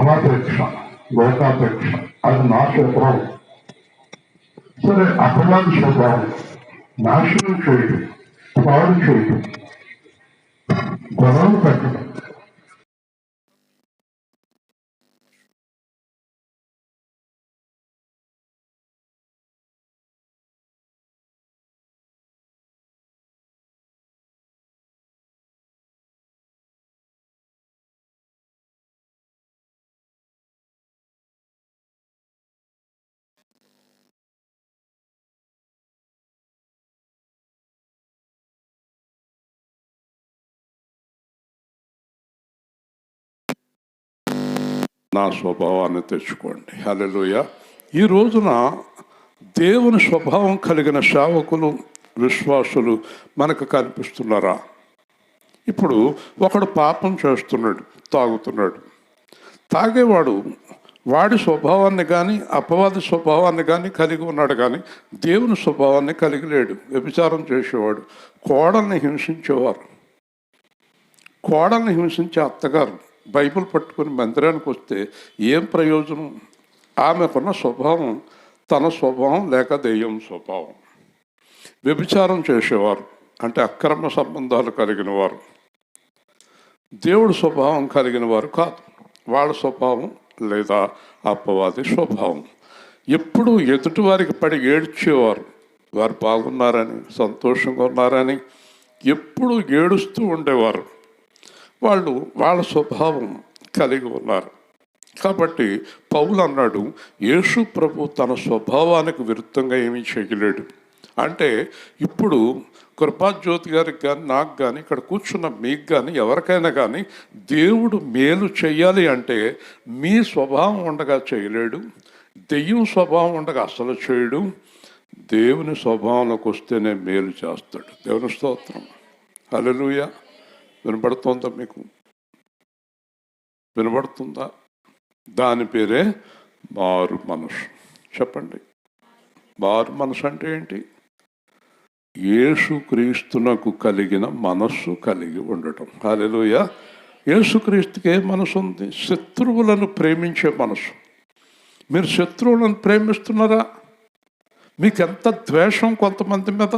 ధర్మాపేక్ష, లోకాపేక్ష, అది నా స్వభావం. సరే, అపవాది స్వభావం నాశనం చేయడం, పాడు చేయడం, గొడవలు పెట్టడం. నా స్వభావాన్ని తెచ్చుకోండి. హల్లెలూయా. ఈ రోజున దేవుని స్వభావం కలిగిన సేవకులు, విశ్వాసులు మనకు కనిపిస్తున్నారా? ఇప్పుడు ఒకడు పాపం చేస్తున్నాడు, తాగుతున్నాడు. తాగేవాడు వాడి స్వభావాన్ని కానీ అపవాది స్వభావాన్ని కానీ కలిగి ఉన్నాడు, కానీ దేవుని స్వభావాన్ని కలిగి లేడు. వ్యభిచారం చేసేవాడు, కోడల్ని హింసించేవారు, కోడల్ని హింసించే అత్తగారు బైబిల్ పట్టుకుని మందిరానికి వస్తే ఏం ప్రయోజనం? ఆమెకున్న స్వభావం తన స్వభావం లేక దెయ్యం స్వభావం. వ్యభిచారం చేసేవారు అంటే అక్రమ సంబంధాలు కలిగిన వారు, దేవుడి స్వభావం కలిగిన వారు కాదు. వాళ్ళ స్వభావం లేదా అపవాది స్వభావం. ఎప్పుడు ఎదుటి వారికి పడి ఏడ్చేవారు, వారు బాగున్నారని, సంతోషంగా ఉన్నారని ఎప్పుడు ఏడుస్తూ ఉండేవారు. వాళ్ళు వాళ్ళ స్వభావం కలిగి ఉన్నారు. కాబట్టి పౌలు అన్నాడు, యేసు ప్రభు తన స్వభావానికి విరుద్ధంగా ఏమీ చేయలేడు. అంటే ఇప్పుడు కృపాజ్యోతి గారికి కానీ, నాకు కానీ, ఇక్కడ కూర్చున్న మీకు కానీ, ఎవరికైనా కానీ దేవుడు మేలు చేయాలి అంటే మీ స్వభావం ఉండగా చేయలేడు, దెయ్యం స్వభావం ఉండగా అసలు చేయడు. దేవుని స్వభావంలోకి వస్తేనే మేలు చేస్తాడు. దేవుని స్తోత్రం. హల్లెలూయా. వినబడుతుందా? మీకు వినబడుతుందా? దాని పేరే మారు మనసు. చెప్పండి, మారు మనసు అంటే ఏంటి? యేసుక్రీస్తునకు కలిగిన మనస్సు కలిగి ఉండటం. హల్లెలూయా. యేసుక్రీస్తుకి ఏ మనసు ఉంది? శత్రువులను ప్రేమించే మనసు. మీరు శత్రువులను ప్రేమిస్తున్నారా? మీకు ఎంత ద్వేషం కొంతమంది మీద.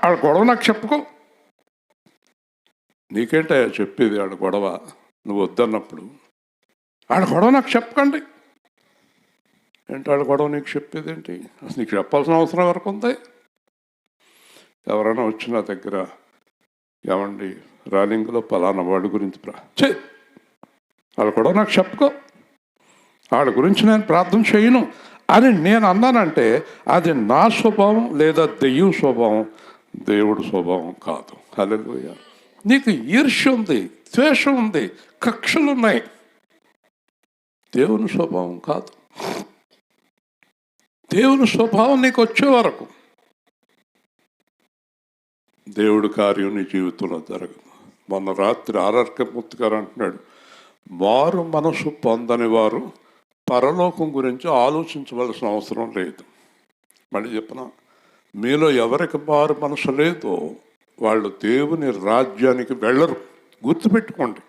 ఆడ గొడవ నాకు చెప్పుకో. నీకేంటే చెప్పేది ఆడ గొడవ? నువ్వు వద్దన్నప్పుడు ఆడ గొడవ నాకు చెప్పకండి. ఏంటి ఆడ గొడవ నీకు చెప్పేది ఏంటి? అసలు నీకు చెప్పాల్సిన అవసరం వరకు ఉంది? ఎవరైనా వచ్చి నా దగ్గర, ఏమండి రాలింగ్లో పలానా వాడి గురించి ఆడ గొడవ నాకు చెప్పుకో, ఆడ గురించి నేను ప్రార్థన చేయను అని నేను అన్నానంటే అది నా స్వభావం లేదా దెయ్యం స్వభావం, దేవుడి స్వభావం కాదు. హల్లెలూయా. నీకు ఈర్ష్య ఉంది, ద్వేషం ఉంది, కక్షలు ఉన్నాయి, దేవుని స్వభావం కాదు. దేవుని స్వభావం నీకు వచ్చే వరకు దేవుడి కార్యం నీ జీవితంలో జరగదు. మొన్న రాత్రి ఆర్ఆర్కే గారు అంటున్నాడు, మారు మనసు పొందని వారు పరలోకం గురించి ఆలోచించవలసిన అవసరం లేదు. మళ్ళీ చెప్పనా, మీలో ఎవరికి మారు మనసు లేదో వాళ్ళు దేవుని రాజ్యానికి వెళ్ళరు. గుర్తుపెట్టుకోండి.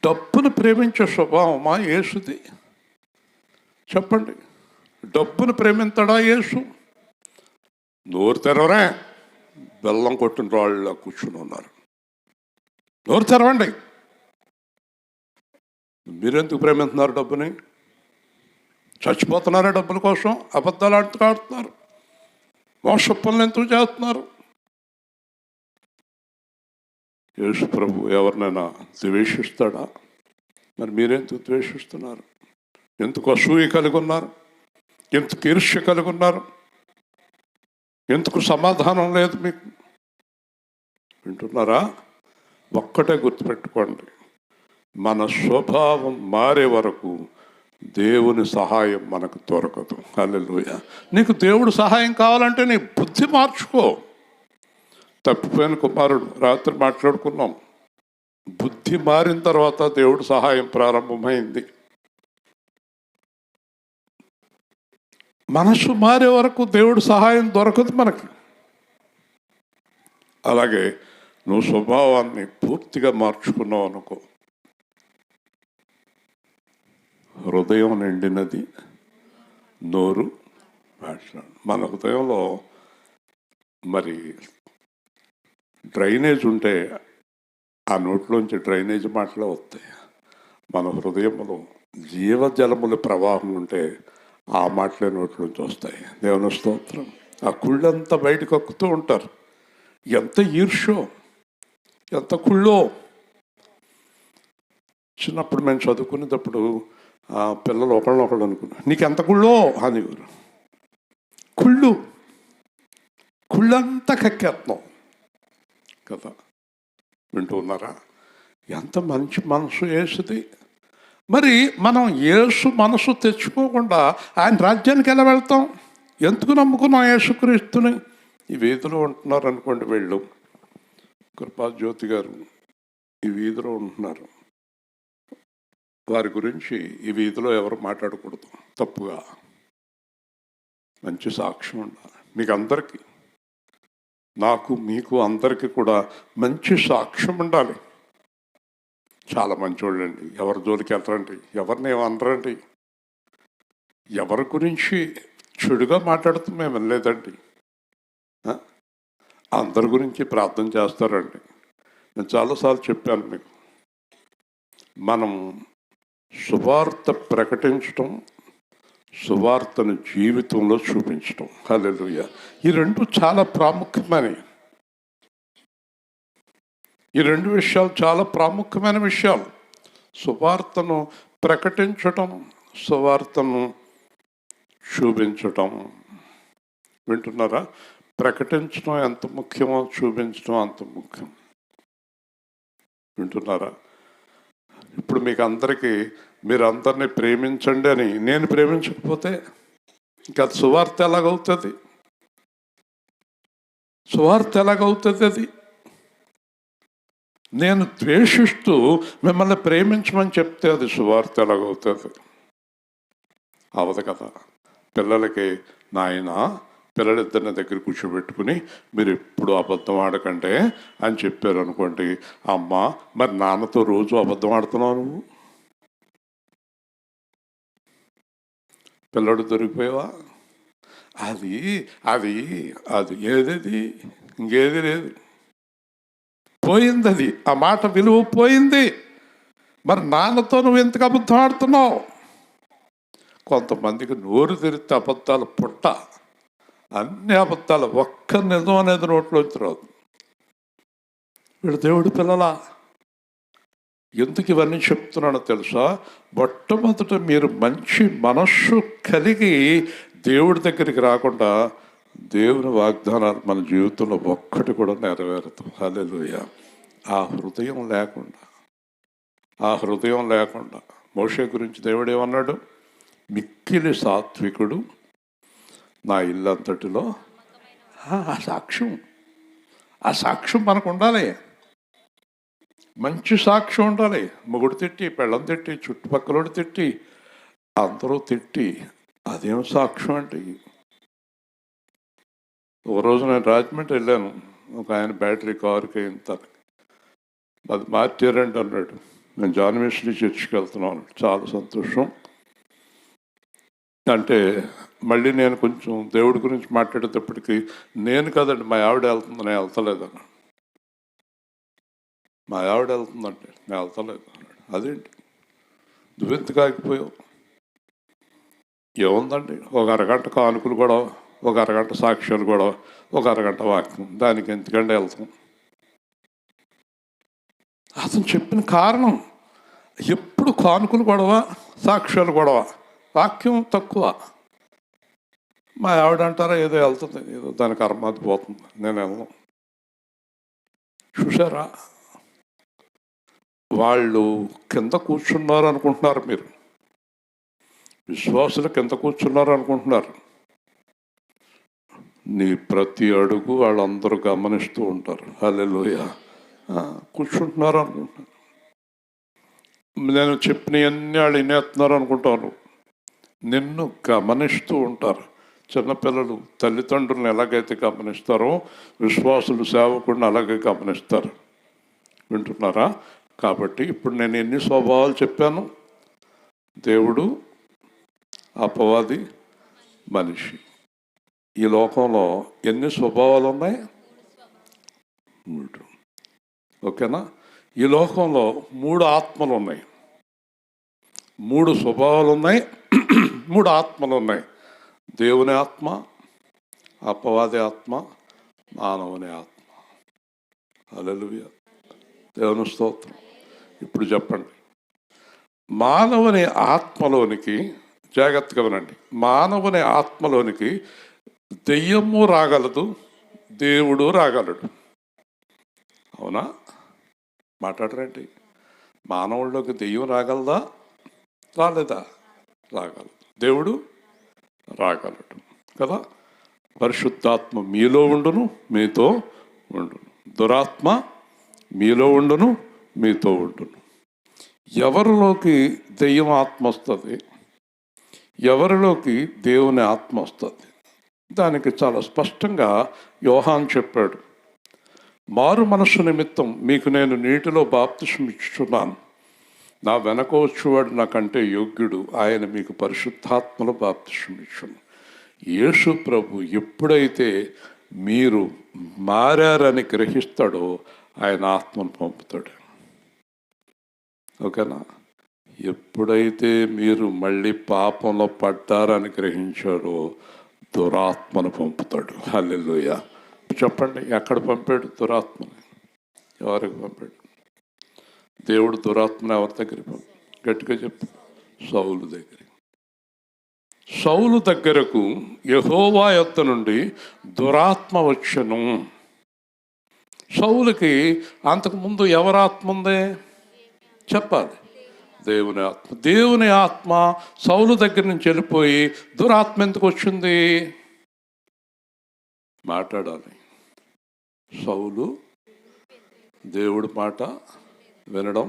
డబ్బును ప్రేమించే స్వభావమా యేసుది? చెప్పండి. డబ్బును ప్రేమించడా యేసు? నోరు తెరవరే, బెల్లం కొట్టిన రాళ్ళ కూర్చుని ఉన్నారు. నోరు తెరవండి. మీరెందుకు ప్రేమిస్తున్నారు డబ్బుని? చచ్చిపోతున్నారా డబ్బుల కోసం? అబద్ధాలు ఆడుతున్నారు, మోస పనులు ఎందుకు చేస్తున్నారు? యేసు ప్రభు ఎవరినైనా ద్వేషిస్తాడా? మరి మీరెందుకు ద్వేషిస్తున్నారు? ఎందుకు అసూయ కలిగి ఉన్నారు? ఎందుకు ఈర్ష్య కలిగి ఉన్నారు? ఎందుకు సమాధానం లేదు మీకు? వింటున్నారా? ఒక్కటే గుర్తుపెట్టుకోండి, మన స్వభావం మారే వరకు దేవుని సహాయం మనకు దొరకదు. హల్లెలూయా. నీకు దేవుడు సహాయం కావాలంటే నీ బుద్ధి మార్చుకో. తప్పిపోయిన కుమారుడు రాత్రి మాట్లాడుకున్నాం. బుద్ధి మారిన తర్వాత దేవుడు సహాయం ప్రారంభమైంది. మనసు మారే వరకు దేవుడు సహాయం దొరకదు మనకి. అలాగే నువ్వు స్వభావాన్ని పూర్తిగా మార్చుకున్నావు అనుకో, హృదయం నిండినది నోరు మాట్లాడు. మన హృదయంలో మరి డ్రైనేజ్ ఉంటే ఆ నోట్లోంచి డ్రైనేజ్ మాటలే వస్తాయి. మన హృదయంలో జీవజలముల ప్రవాహం ఉంటే ఆ మాటలే నోట్లోంచి వస్తాయి. దేవుని స్తోత్రం. ఆ కుళ్ళంతా బయటకు కక్కుతూ ఉంటారు. ఎంత ఈర్ష్యో, ఎంత కుళ్ళో. చిన్నప్పుడు మేము చదువుకునేటప్పుడు పిల్లలు ఒకళ్ళొకళ్ళు అనుకున్నారు, నీకు ఎంత కుళ్ళో అనేవారు. కుళ్ళంతా కక్కేస్తున్నాం కదా. వింటూ ఉన్నారా? ఎంత మంచి మనసు యేసుది. మరి మనం యేసు మనసు తెచ్చుకోకుండా ఆయన రాజ్యానికి ఎలా వెళ్తాం? ఎందుకు నమ్ముకున్నాం యేసుక్రీస్తుని? ఈ వీధిలో ఉంటున్నారు అనుకోండి, వీళ్ళు కృపాజ్యోతి గారు ఈ వీధిలో ఉంటున్నారు. వారి గురించి ఈ వీధిలో ఎవరు మాట్లాడకూడదు తప్పుగా. మంచి సాక్ష్యం ఉండాలి మీకు అందరికీ, నాకు మీకు అందరికీ కూడా మంచి సాక్ష్యం ఉండాలి. చాలా మంచివాళ్ళండి, ఎవరి జోలికి వెళ్ళరండి, ఎవరిని ఏమనరండి, ఎవరి గురించి చెడుగా మాట్లాడుతూ మేము వినలేదండి. అందరి గురించి ప్రార్థన చేస్తారండి. నేను చాలాసార్లు చెప్పాను మీకు, మనం సువార్త ప్రకటించటం, సువార్తను జీవితంలో చూపించటం. హల్లెలూయా. ఈ రెండు చాలా ప్రాముఖ్యమైనవి. ఈ రెండు విషయాలు చాలా ప్రాముఖ్యమైన విషయాలు. సువార్తను ప్రకటించటం, సువార్తను చూపించటం. వింటున్నారా? ప్రకటించడం ఎంత ముఖ్యమో చూపించడం అంత ముఖ్యం. వింటున్నారా? ఇప్పుడు మీకు అందరికీ మీరు అందరినీ ప్రేమించండి అని నేను ప్రేమించకపోతే ఇంకా సువార్త ఎలాగవుతుంది? సువార్త ఎలాగవుతుంది? అది నేను ద్వేషిస్తూ మిమ్మల్ని ప్రేమించమని చెప్తే అది సువార్త ఎలాగవుతుంది? అవదు కదా. పిల్లలకి నాయన పిల్లలిద్దరిని దగ్గర కూర్చోబెట్టుకుని మీరు ఎప్పుడు అబద్ధం ఆడకంటే అని చెప్పారు అనుకోండి, అమ్మ మరి నాన్నతో రోజు అబద్ధం ఆడుతున్నావు నువ్వు? పిల్లడు దొరికిపోయావా? అది అది అది ఏది ఇంకేది లేదు, పోయింది. అది ఆ మాట విలువ పోయింది. మరి నాన్నతో నువ్వు ఎందుకు అబద్ధం ఆడుతున్నావు? కొంతమందికి నోరు తెరిస్తే అబద్ధాలు పుట్ట, అన్ని అబద్ధాలు, ఒక్క నిజం అనేది నోట్లోంచి రాదు. వీడు దేవుడి పిల్లలా. ఎందుకు ఇవన్నీ చెప్తున్నానో తెలుసా? మొట్టమొదట మీరు మంచి మనస్సు కలిగి దేవుడి దగ్గరికి రాకుండా దేవుని వాగ్దానాలు మన జీవితంలో ఒక్కటి కూడా నెరవేరదు. హల్లెలూయా. ఆ హృదయం లేకుండా మోషే గురించి దేవుడు ఏమన్నాడు? మిక్కిలి సాత్వికుడు నా ఇల్లంతటిలో. ఆ సాక్ష్యం మనకు ఉండాలి. మంచి సాక్ష్యం ఉండాలి. మొగుడు తిట్టి, పెళ్ళం తిట్టి, చుట్టుపక్కల తిట్టి, అందరూ తిట్టి, అదేం సాక్ష్యం అంటే? ఒక రోజు నేను రాజమండ్రి వెళ్ళాను. ఒక ఆయన బ్యాటరీ కారుకి ఇంత అది మార్చారండి అన్నాడు. నేను జాన్ వెస్లీ చర్చికి వెళ్తున్నాను. చాలా సంతోషం. అంటే మళ్ళీ నేను కొంచెం దేవుడి గురించి మాట్లాడేటప్పటికి, నేను కదండి మా ఆవిడ వెళ్తుంది, నేను వెళ్తలేదన్నా. మా ఆవిడ వెళ్తుందంటే నేను వెళ్తలేదు అన్నాడు. అదేంటి నువ్వెందుకు ఆగిపోయావు? ఏముందండి, ఒక అరగంట కానుకలు కూడా, ఒక అరగంట సాక్ష్యాలు కూడా, ఒక అరగంట వాక్యం, దానికి ఎందుకంటే వెళ్తాం. అతను చెప్పిన కారణం ఎప్పుడు కానుకలు గొడవ, సాక్ష్యాలు గొడవ, వాక్యం తక్కువ. మా ఆవిడ అంటారా ఏదో వెళ్తుంది, ఏదో దానికి అర్మాది పోతుంది, నేను వెళ్ళను. చూసారా? వాళ్ళు కింద కూర్చున్నారు అనుకుంటున్నారు, మీరు విశ్వాసులు కింద కూర్చున్నారు అనుకుంటున్నారు. నీ ప్రతి అడుగు వాళ్ళందరూ గమనిస్తూ ఉంటారు. హల్లెలూయా. కూర్చుంటున్నారు అనుకుంటున్నారు. నేను చెప్పినవన్నీ వాళ్ళు వినేస్తున్నారు అనుకుంటాను. నిన్ను గమనిస్తూ ఉంటారు. చిన్నపిల్లలు తల్లిదండ్రులను ఎలాగైతే గమనిస్తారో విశ్వాసులు సేవకుడిని అలాగే గమనిస్తారు. వింటున్నారా? కాబట్టి ఇప్పుడు నేను ఎన్ని స్వభావాలు చెప్పాను. దేవుడు అపవాది, మనిషి. ఈ లోకంలో ఎన్ని స్వభావాలు ఉన్నాయి? 3. ఓకేనా? ఈ లోకంలో 3 ఆత్మలు ఉన్నాయి, 3 స్వభావాలు ఉన్నాయి, 3 ఆత్మలు ఉన్నాయి. దేవుని ఆత్మ, అపవాది ఆత్మ, మానవుని ఆత్మ. హల్లెలూయా, దేవుని స్తోత్రం. ఇప్పుడు చెప్పండి, మానవుని ఆత్మలోనికి, జాగ్రత్తగా వినండి, మానవుని ఆత్మలోనికి దెయ్యము రాగలదు, దేవుడు రాగలడు. అవునా? మాట్లాడరండి. మానవుల్లోకి దెయ్యం రాగలదా? రాలేదా? రాగలదు. దేవుడు రాగలడు కదా. పరిశుద్ధాత్మ మీలో ఉండును, మీతో ఉండును. దురాత్మ మీలో ఉండును, మీతో ఉండును. ఎవరిలోకి దెయ్యం ఆత్మ వస్తుంది, ఎవరిలోకి దేవుని ఆత్మ వస్తుంది? దానికి చాలా స్పష్టంగా యోహాను చెప్పాడు. మారు మనస్సు నిమిత్తం మీకు నేను నీటిలో బాప్తిసం ఇచ్చుచున్నాను, నా వెనక వచ్చేవాడు నాకంటే యోగ్యుడు, ఆయన మీకు పరిశుద్ధాత్మలో బాప్తిసం ఇచ్చును. యేసు ప్రభు ఎప్పుడైతే మీరు మారారని గ్రహిస్తాడో ఆయన ఆత్మను పంపుతాడు. ఓకేనా? ఎప్పుడైతే మీరు మళ్ళీ పాపంలో పడ్డారని గ్రహించారో దురాత్మను పంపుతాడు. హల్లెలూయా. చెప్పండి, ఎక్కడ పంపాడు దురాత్మని? ఎవరికి పంపాడు? దేవుడు దురాత్మను ఎవరి దగ్గరికి పంపాడు? గట్టిగా చెప్పు. సౌలు దగ్గర. సౌలు దగ్గరకు యెహోవా యొద్ద నుండి దురాత్మ వచ్చెను. సౌలుకి అంతకుముందు ఎవరి ఆత్మ ఉంది? చెప్పాలి. దేవుని ఆత్మ. దేవుని ఆత్మ సౌలు దగ్గర నుంచి వెళ్ళిపోయి దురాత్మ ఎందుకు వచ్చింది? మాట్లాడాలి. సౌలు దేవుడి మాట వినడం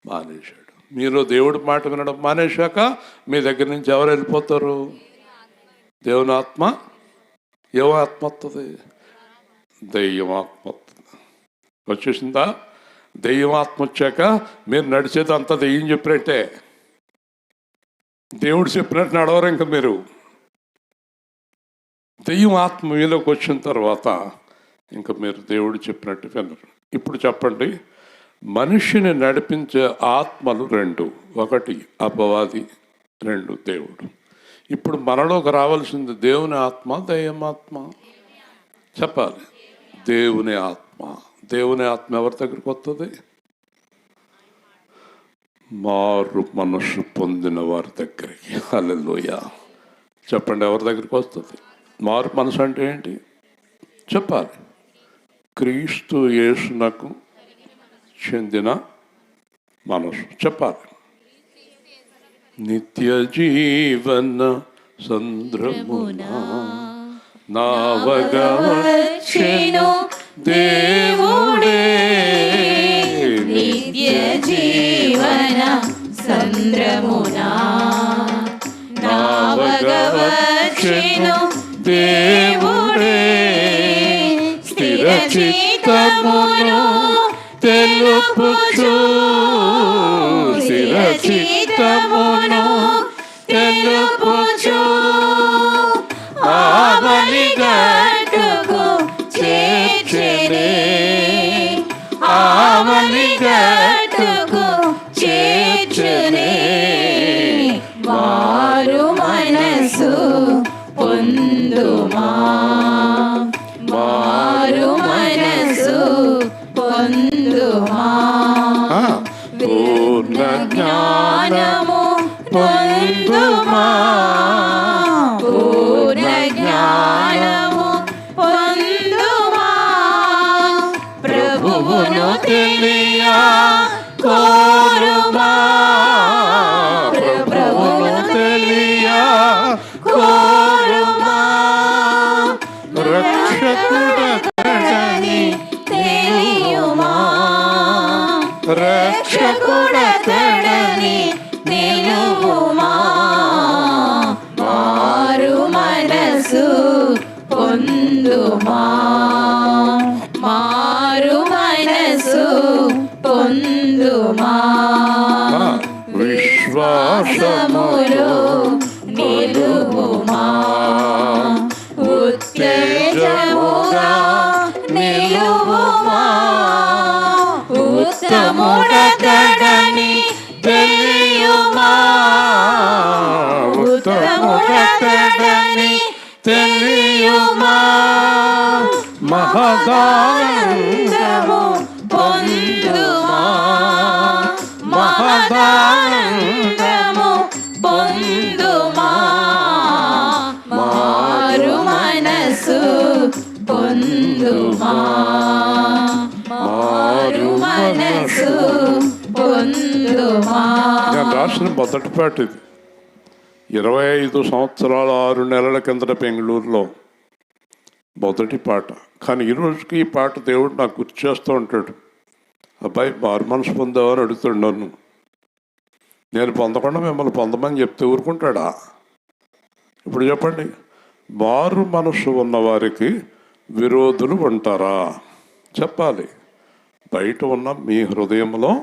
మానేశాడు. మీరు దేవుడి మాట వినడం మానేశాక మీ దగ్గర నుంచి ఎవరు వెళ్ళిపోతారు? దేవుని ఆత్మ. ఏమో ఆత్మ వస్తుంది? దెయ్యం ఆత్మ వస్తుంది. వచ్చేసిందా? దెయ్యం ఆత్మ వచ్చాక మీరు నడిచేది అంతా దెయ్యం చెప్పినట్టే. దేవుడు చెప్పినట్టు నడవరు. ఇంకా మీరు దెయ్యం ఆత్మ మీలోకి వచ్చిన తర్వాత ఇంకా మీరు దేవుడు చెప్పినట్టు వినరు. ఇప్పుడు చెప్పండి, మనిషిని నడిపించే ఆత్మలు 2, 1 అపవాది, 2 దేవుడు. ఇప్పుడు మనలోకి రావాల్సింది దేవుని ఆత్మ, దెయ్యం ఆత్మ? చెప్పాలి. దేవుని ఆత్మ. దేవుని ఆత్మ ఎవరి దగ్గరికి వస్తుంది? మారు మనస్సు పొందిన వారి దగ్గరికి. హల్లెలూయా. చెప్పండి, ఎవరి దగ్గరికి వస్తుంది? మారు మనసు అంటే ఏంటి? చెప్పాలి. క్రీస్తు యేసునకు చెందిన మనసు. చెప్పాలి. నిత్య జీవన సంద్రమునా నావగా వచ్చెను దేవుడే, నిత్య జీవన సంద్రమునా నావగా వచ్చెను దేవుడే, స్థిర చిత్తమును తెలుపుచు, స్థిర చిత్తమును తెలుపుచు, ఆవలి గట్టుకు చేర్చెనే, ఆవలి గట్టుకు చేర్చెనే, మారు మనసు పొందుమా, మారు మనసు పొందుమా, పూర్ణ జ్ఞానము పొందుమా, పూర్ణ జ్ఞానము పొందుమా, ప్రభువును తెలియ కోరుమా, ప్రభువును తెలియ కోరుమా, రక్షకుడతడని తెలియుమా, రక్షకుడతడని నిలువుమా, మారు మనసు పొందుమా, మారు మనసు పొందుమా, విశ్వాసములో నీ తెలియుమా మహదానందము పొందుమా మహదానందము పొందుమా మారు మనసు పొందుమా మారు మనసు పొందుమా. నేను రాసిన మొదటి పాట ఇది. 25 సంవత్సరాలు 6 నెలల కిందట బెంగళూరులో మొదటి పాట. కానీ ఈరోజుకి ఈ పాట దేవుడు నాకు గుర్తు చేస్తూ ఉంటాడు. అబ్బాయి మారు మనసు పొందావని అడుగుతాడు నన్ను. నేను పొందకుండా మిమ్మల్ని పొందమని చెప్తే ఊరుకుంటాడా? ఇప్పుడు చెప్పండి, మారు మనసు ఉన్నవారికి విరోధులు ఉంటారా? చెప్పాలి. బయట ఉన్న మీ హృదయంలో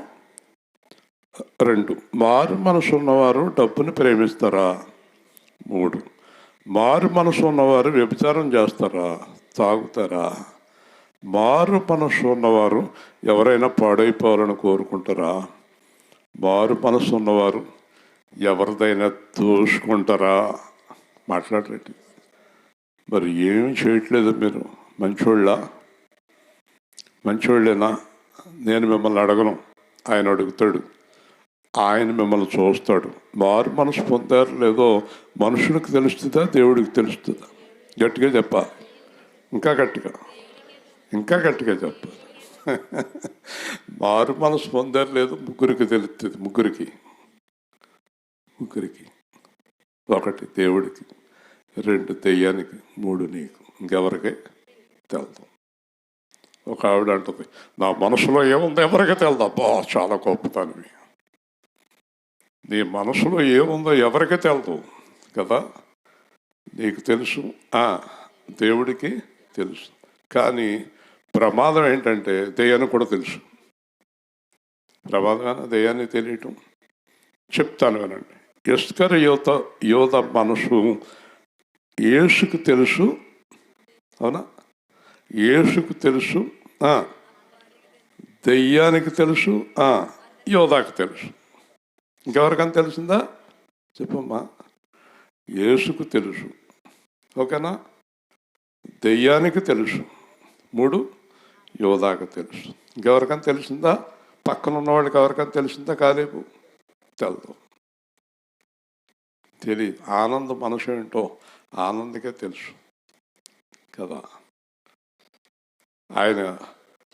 2, మారు మనసు ఉన్నవారు డబ్బుని ప్రేమిస్తారా? 3, మారు మనసు ఉన్నవారు వ్యభిచారం చేస్తారా, తాగుతారా? మారు మనసు ఉన్నవారు ఎవరైనా పాడైపోవాలని కోరుకుంటారా? మారు మనసు ఉన్నవారు ఎవరిదైనా దోచుకుంటారా? మాట్లాడండి. మరి ఏమి చేయట్లేదు మీరు? మంచోళ్ళేనా? నేను మిమ్మల్ని అడగను, ఆయన అడుగుతాడు. ఆయన మిమ్మల్ని చూస్తాడు. మారు మనసు పొందారు లేదో మనుషులకు తెలుస్తుందా, దేవుడికి తెలుస్తుందా? గట్టిగా చెప్పాలి. ఇంకా గట్టిగా చెప్పాలి. మారు మనసు పొందారు లేదు ముగ్గురికి తెలుస్తుంది. ముగ్గురికి. 1 దేవుడికి, 2 దెయ్యానికి, 3 నీకు. ఇంకెవరికి తెలదు. ఒక ఆవిడ అంటుంది, నా మనసులో ఏముందో ఎవరికి తెలదు. అబ్బా, చాలా గొప్పతనివి. నీ మనసులో ఏముందో ఎవరికి తెలదు కదా. నీకు తెలుసు, దేవుడికి తెలుసు. కానీ ప్రమాదం ఏంటంటే దెయ్యానికి కూడా తెలుసు. ప్రమాదమైన దెయ్యాన్ని తెలియటం. చెప్తాను వినండి. యోధ మనసు యేసుకు తెలుసు. అవునా? యేసుకు తెలుసు, దెయ్యానికి తెలుసు, యోధాకు తెలుసు. ఇంకెవరికైనా తెలిసిందా? చెప్పమ్మా. యేసుకు తెలుసు, ఓకేనా? దెయ్యానికి తెలుసు, 3 యోధాకు తెలుసు. ఇంకెవరికైనా తెలిసిందా? పక్కన ఉన్నవాడికి ఎవరికైనా తెలిసిందా? కాలేపు తెలియదు. ఆనంద మనసు ఏంటో ఆనందకే తెలుసు కదా. ఆయన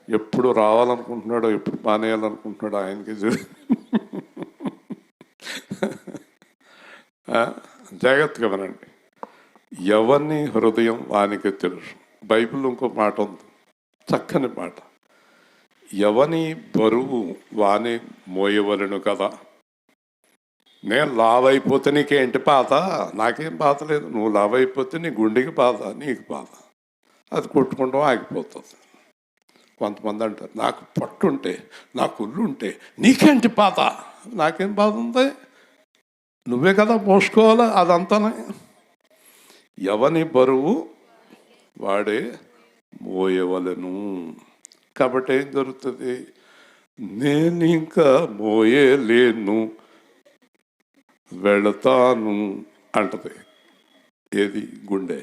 ఎప్పుడు రావాలనుకుంటున్నాడో, ఎప్పుడు మానేయాలనుకుంటున్నాడో ఆయనకి జాగ్రత్తగా వినండి. ఎవరిని హృదయం వానికి తెలుసు. బైబిల్లో ఇంకో మాట ఉంది, చక్కని మాట. ఎవని బరువు వాని మోయవలను కదా. నేను లావైపోతే నీకేంటి బాధ? నాకేం బాధ లేదు. నువ్వు లావైపోతే నీ గుండెకి బాధ, నీకు బాధ. అది కొట్టుకుంటాం, ఆగిపోతుంది. కొంతమంది అంటారు, నాకు పట్టుంటే, నాకు ఒళ్ళు ఉంటే నీకేంటి బాధ? నాకేం బాధ ఉంది? నువ్వే కదా మోసుకోవాలా అదంతానే. ఎవని బరువు వాడే మోయవలను. కాబట్టి ఏం జరుగుతుంది? నేను ఇంకా మోయలేను, వెళతాను అంటది. ఏది? గుండె.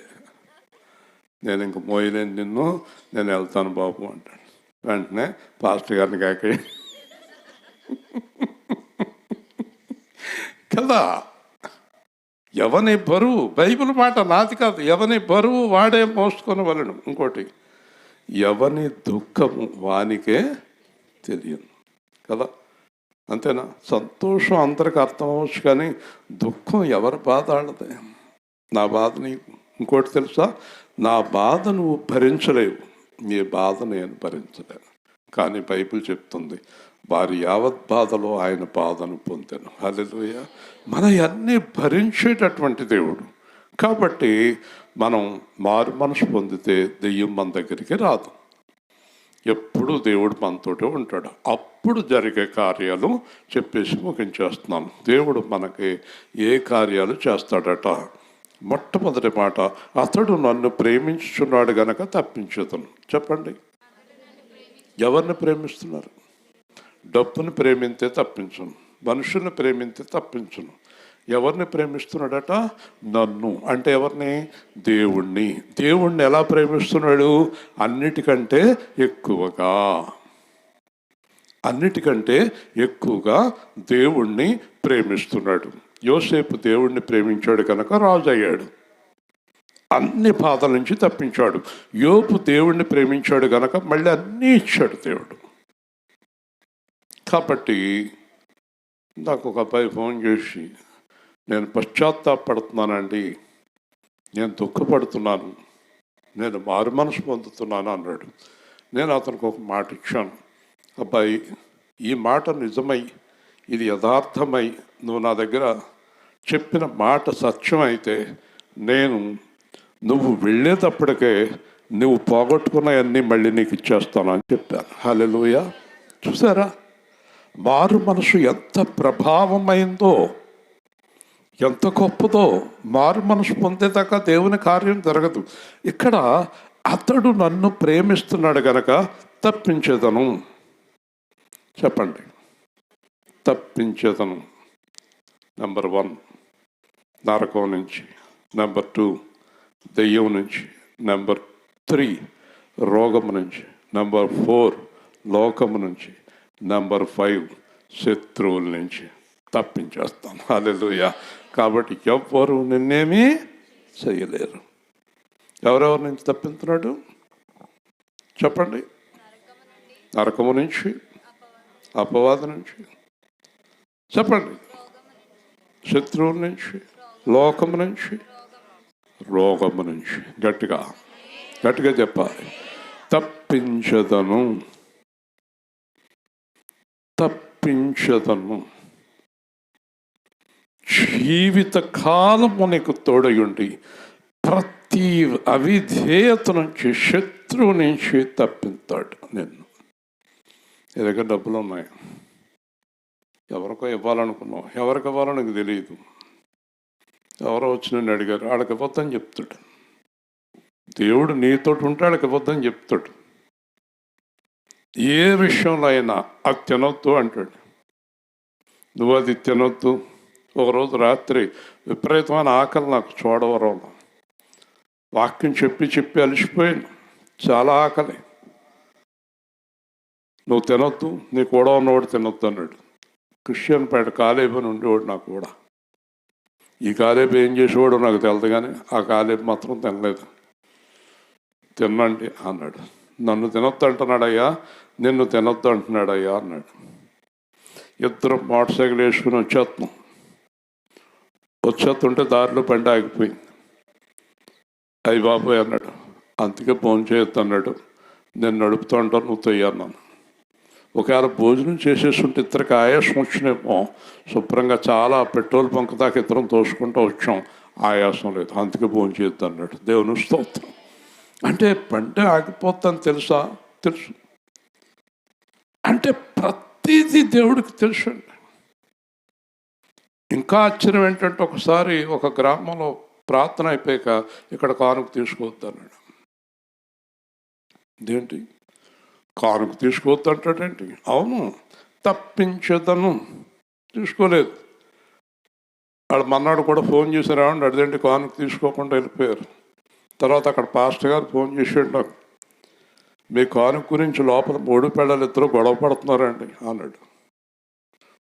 నేను ఇంక మోయలేను నిన్ను, నేను వెళ్తాను బాబు అంటాడు. వెంటనే పాస్టర్ గారిని కాక కదా. ఎవని బరువు, బైబిల్ మాట నాది కాదు, ఎవని బరువు వాడే మోసుకొని వలను. ఇంకోటి, ఎవని దుఃఖము వానికే తెలియదు కదా. అంతేనా? సంతోషం అందరికి అర్థం అవ్వచ్చు, కానీ దుఃఖం ఎవరి బాధ ఆడదే. నా బాధ నీకు. ఇంకోటి తెలుసా? నా బాధ నువ్వు భరించలేవు, నీ బాధ నేను భరించలేను. కానీ బైబిల్ చెప్తుంది, వారి యావత్ బాధలో ఆయన బాధను పొందాను. హల్లెలూయా. మన అన్నీ భరించేటటువంటి దేవుడు. కాబట్టి మనం మారు మనసు పొందితే దెయ్యం మన దగ్గరికి రాదు. ఎప్పుడు దేవుడు మనతోటే ఉంటాడు. అప్పుడు జరిగే కార్యాలు చెప్పేసి ముగించేస్తున్నాను. దేవుడు మనకి ఏ కార్యాలు చేస్తాడట? మొట్టమొదటి మాట, అతడు నన్ను ప్రేమించుచున్నాడు గనక తప్పించుతాను. చెప్పండి, ఎవరిని ప్రేమిస్తున్నారు? డబ్బుని ప్రేమింతే తప్పించును, మనుషుల్ని ప్రేమింతే తప్పించును. ఎవరిని ప్రేమిస్తున్నాడట? నన్ను. అంటే ఎవరిని? దేవుణ్ణి. దేవుణ్ణి ఎలా ప్రేమిస్తున్నాడు? అన్నిటికంటే ఎక్కువగా. అన్నిటికంటే ఎక్కువగా దేవుణ్ణి ప్రేమిస్తున్నాడు. యోసేపు దేవుణ్ణి ప్రేమించాడు కనుక రాజు అయ్యాడు, అన్ని బాధల నుంచి తప్పించాడు. యోబు దేవుణ్ణి ప్రేమించాడు కనుక మళ్ళీ అన్నీ ఇచ్చాడు దేవుడు. కాబట్టి నాకు ఒక అబ్బాయి ఫోన్ చేసి, నేను పశ్చాత్తాపడుతున్నానండి, నేను దుఃఖపడుతున్నాను, నేను మారు మనసు పొందుతున్నాను అన్నాడు. నేను అతనికి ఒక మాట ఇచ్చాను, అబ్బాయి ఈ మాట నిజమై ఇది యథార్థమై నువ్వు నా దగ్గర చెప్పిన మాట సత్యమైతే నేను నువ్వు వెళ్ళేటప్పటికే నువ్వు పోగొట్టుకున్నవన్నీ మళ్ళీ నీకు ఇచ్చేస్తాను అని చెప్పాను. హల్లెలూయా. చూసారా మారు మనసు ఎంత ప్రభావమైందో, ఎంత గొప్పదో. మారు మనసు పొందేదాకా దేవుని కార్యం జరగదు. ఇక్కడ అతడు నన్ను ప్రేమిస్తున్నాడు గనక తప్పించేదను. చెప్పండి, తప్పించేదను. నెంబర్ 1 నరకం నుంచి, నెంబర్ 2 దెయ్యం నుంచి, నెంబర్ 3 రోగం నుంచి, నెంబర్ 4 లోకము నుంచి, నెంబర్ 5 శత్రువుల నుంచి తప్పించేస్తాను. హల్లెలూయా. కాబట్టి ఎవ్వరు నిన్నేమీ చేయలేరు. ఎవరెవరి నుంచి తప్పించున్నాడు చెప్పండి? నరకము నుంచి, అపవాదం నుంచి, చెప్పండి, శత్రువుల నుంచి, లోకము నుంచి, రోగము నుంచి. గట్టిగా గట్టిగా చెప్పాలి. తప్పించదను, తప్పించదను. జీవిత కాలము నీకు తోడయుండి ప్రతి అవిధేయత నుంచి, శత్రువు నుంచి తప్పిస్తాడు నిన్ను. నీ దగ్గర డబ్బులు ఉన్నాయి, ఎవరికో ఇవ్వాలనుకున్నావు, ఎవరికి ఇవ్వాలో నీకు తెలియదు. ఎవరో వచ్చి నన్ను అడిగారు, వాళ్ళకి ఇవ్వద్దని చెప్తాడు. దేవుడు నీతోటి ఉంటే వాళ్ళకి ఇవ్వద్దని చెప్తాడు. ఏ విషయంలో అయినా అది తినొద్దు అంటాడు. నువ్వు అది తినొద్దు. ఒకరోజు రాత్రి విపరీతమైన ఆకలి నాకు చూడవరంలో. వాక్యం చెప్పి చెప్పి అలసిపోయాను, చాలా ఆకలి. నువ్వు తినొద్దు, నీ కూడా ఉన్నవాడు తినొద్దు అన్నాడు. క్రిస్టియన్ పేట కాలేబు అని ఉండేవాడు నాకు కూడా. ఈ కాలేబు ఏం చేసేవాడు నాకు తెలియదు, కానీ ఆ కాలేబు మాత్రం తినలేదు. తినండి అన్నాడు. నన్ను తినొద్దు అంటున్నాడయ్యా, నిన్ను తినొద్దు అంటున్నాడయ్యా అన్నాడు. ఇద్దరు మోటార్ సైకిల్ వేసుకుని వచ్చేస్తుంటే దారిలో బండి ఆగిపోయింది. అయ్యి బాబాయ్ అన్నాడు. అందుకే ఫోన్ చేయొద్దు అన్నాడు. నేను నడుపుతూ ఉంటాను, నువ్వు తొయ్యన్నాను. ఒకవేళ భోజనం చేసేస్తుంటే ఇద్దరికి ఆయాసం వచ్చినేమో, శుభ్రంగా చాలా పెట్రోల్ బంక్ దాకా ఇద్దరం తోసుకుంటూ వచ్చాం, ఆయాసం లేదు, అందుకే భోజనం చేయొద్దు అన్నాడు. దేవుని స్తోత్రం. అంటే బండి ఆగిపోతాను తెలుసా? తెలుసు. అంటే ప్రతిదీ దేవుడికి తెలుసు అండి. ఇంకా ఆశ్చర్యం ఏంటంటే, ఒకసారి ఒక గ్రామంలో ప్రార్థన అయిపోయాక ఇక్కడ కానుక తీసుకోవద్దు అన్నాడు. ఇదేంటి కానుక తీసుకోవద్దు అంటాడేంటి? అవును, తప్పించదను. తీసుకోలేదు. వాళ్ళు మన్నాడు కూడా ఫోన్ చేసి రావండి, అదేంటి కానుక తీసుకోకుండా వెళ్ళిపోయారు. తర్వాత అక్కడ పాస్టర్ గారు ఫోన్ చేసాడు నాకు, మీ కానుక గురించి లోపల 3 పిల్లలు ఇద్దరు గొడవ పడుతున్నారండి అన్నాడు.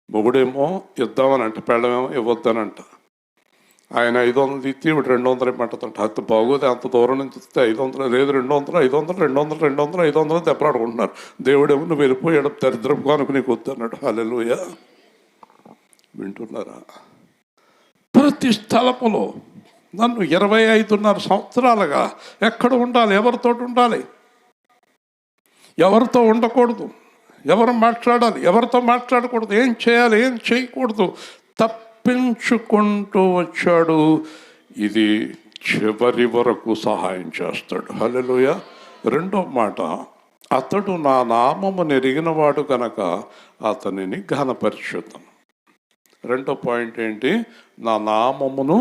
మొగుడేమో ఇద్దామని అంటే, పెళ్ళమేమో ఇవ్వద్దనంట. ఆయన 500 ఇస్తే ఇప్పుడు 200 ఇమ్మంటుందంట. అంత బాగోదు, అంత దూరం నుంచి ఇస్తే 500 లేదు, 200, 500, 200, 200, 500 దెబ్బలాడుకుంటున్నారు. దేవుడేమో నువ్వు వెళ్ళిపోయాడు, దరిద్రపు కానుక నీకు వద్దన్నాడు. హల్లెలూయా. వింటున్నారా? ప్రతి స్థలములో నన్ను 25.5 సంవత్సరాలుగా ఎక్కడ ఉండాలి, ఎవరితో ఉండాలి, ఎవరితో ఉండకూడదు, ఎవరు మాట్లాడాలి, ఎవరితో మాట్లాడకూడదు, ఏం చేయాలి, ఏం చేయకూడదు, తప్పించుకుంటూ వచ్చాడు. ఇది చివరి వరకు సహాయం చేస్తాడు. హల్లెలూయా. రెండో మాట, అతడు నా నామము ఎరిగినవాడు కనుక అతనిని ఘనపరిచుతాను. రెండో పాయింట్ ఏంటి? నా నామమును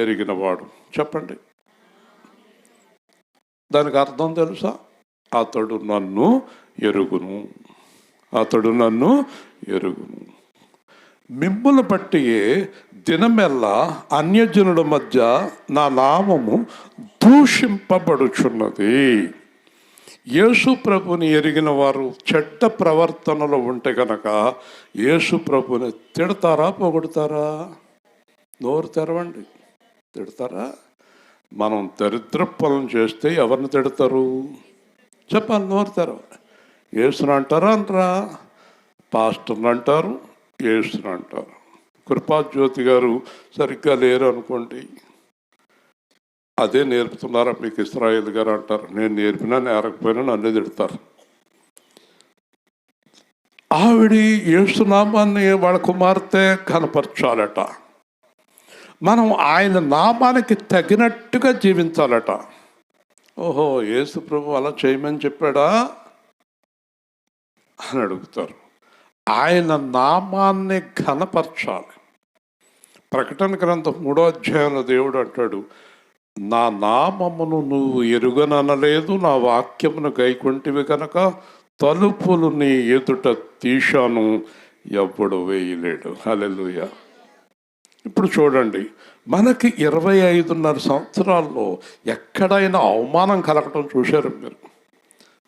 ఎరిగినవాడు. చెప్పండి, దానికి అర్థం తెలుసా? అతడు నన్ను ఎరుగును, అతడు నన్ను ఎరుగును. మిమ్మల్ని బట్టియే దినమెల్లా అన్యజనుల మధ్య నా నామము దూషింపబడుచున్నది. యేసు ప్రభుని ఎరిగిన వారు చెడ్డ ప్రవర్తనలో ఉంటే గనక యేసు ప్రభుని తిడతారా, పొగుడుతారా? నోరు తెరవండి. తిడతారా? మనం దరిద్ర పనులు చేస్తే ఎవరిని తిడతారు? చెప్పాలి, నోరు తెరవండి. యేసుని అంటారా అంటారా? పాస్టర్ని అంటారు, యేసుని అంటారు. కృపాజ్యోతి గారు సరిగ్గా లేరు అనుకోండి, అదే నేర్పుతున్నారా మీకు ఇస్రాయేల్ గారు అంటారు. నేను నేర్పినా నేరకపోయినా నన్ను తిడతారు. ఆవిడ యేసునామాన్ని వాళ్ళ కుమార్తె కనపరచాలట. మనం ఆయన నామానికి తగినట్టుగా జీవించాలట. ఓహో, యేసు ప్రభు అలా చేయమని చెప్పాడా అని అడుగుతారు. ఆయన నామాన్ని ఘనపరచాలి. ప్రకటన గ్రంథం 3వ అధ్యాయంలో దేవుడు అంటాడు, నా నామమును నువ్వు ఎరుగననలేదు, నా వాక్యమును గైకొంటివి కనుక తలుపులు నీ ఎదుట తీశాను, ఎవ్వడు వేయలేడు. హల్లెలూయా. ఇప్పుడు చూడండి, మనకి 25.5 సంవత్సరాల్లో ఎక్కడైనా అవమానం కలగటం చూశారు మీరు?